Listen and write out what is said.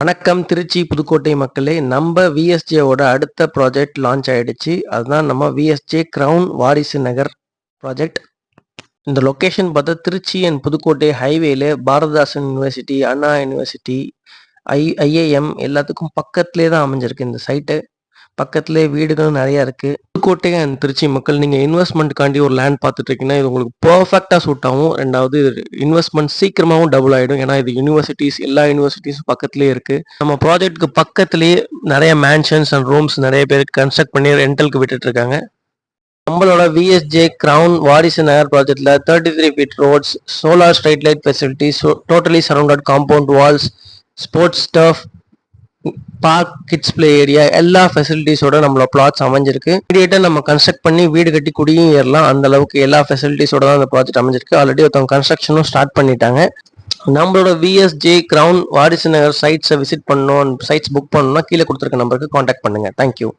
வணக்கம் திருச்சி புதுக்கோட்டை மக்களே. நம்ம விஎஸ்ஜேவோட அடுத்த ப்ராஜெக்ட் லான்ச் ஆயிடுச்சு. அதுதான் நம்ம விஎஸ்ஜே கிரவுன் வாரிசு நகர் ப்ராஜெக்ட். இந்த லொக்கேஷன் பார்த்தா திருச்சி அண்ட் புதுக்கோட்டை ஹைவேல பாரதிதாசன் யூனிவர்சிட்டி, அண்ணா யூனிவர்சிட்டி, ஐஏஎம் எல்லாத்துக்கும் பக்கத்துலேயே தான் அமைஞ்சிருக்கு இந்த சைட்டு. பக்கத்துலேயே வீடுகளும் நிறையா இருக்குது. புதுக்கோட்டை அண்ட் திருச்சி மக்கள், நீங்கள் இன்வெஸ்ட்மெண்ட்டுக்காண்டி ஒரு லேண்ட் பார்த்துட்டு இருக்கீங்கன்னா இது உங்களுக்கு பர்ஃபெக்டாக சூட் ஆகும். ரெண்டாவது இன்வெஸ்ட்மெண்ட் சீக்கிரமாகவும் டபுள் ஆகிடும். ஏன்னா இது யூனிவர்சிட்டிஸ், எல்லா யூனிவர்சிட்டிஸும் பக்கத்துலேயே இருக்குது. நம்ம ப்ராஜெக்ட்டுக்கு பக்கத்துலேயே நிறைய மேன்ஷன்ஸ் அண்ட் ரூம்ஸ் நிறைய பேர் கன்ஸ்ட்ரக்ட் பண்ணி ரெண்டலுக்கு விட்டுட்டு இருக்காங்க. நம்மளோட விஎஸ்ஜே கிரவுன் வாரிசு நகர் ப்ராஜெக்டில் 33 feet roads, solar street light facilities, totally surrounded compound walls, sports turf, park, kids play area, எல்லா ஃபெசிலிட்டிஸோட நம்மளோட பிளாட்ஸ் அமைஞ்சிருக்கு. இமீடியேட்டாக நம்ம கன்ஸ்ட்ரக்ட் பண்ணி வீடு கட்டி குடியும் ஏறலாம். அந்த அளவுக்கு எல்லா ஃபெசிலிட்டிஸோட தான் அந்த ப்ராஜெக்ட் அமைஞ்சிருக்கு. ஆல்ரெடி ஒருத்தவங்க கன்ஸ்ட்ரக்ஷனும் ஸ்டார்ட் பண்ணிட்டாங்க. நம்மளோட விஎஸ்ஜே கிரவுன் வாரிசு நகர் சைட்ஸை விசிட் பண்ணணும், சைட்ஸ் புக் பண்ணணும்னா கீழே கொடுத்துருக்க நம்பருக்கு காண்டாக்ட் பண்ணுங்கள். தேங்க்யூ.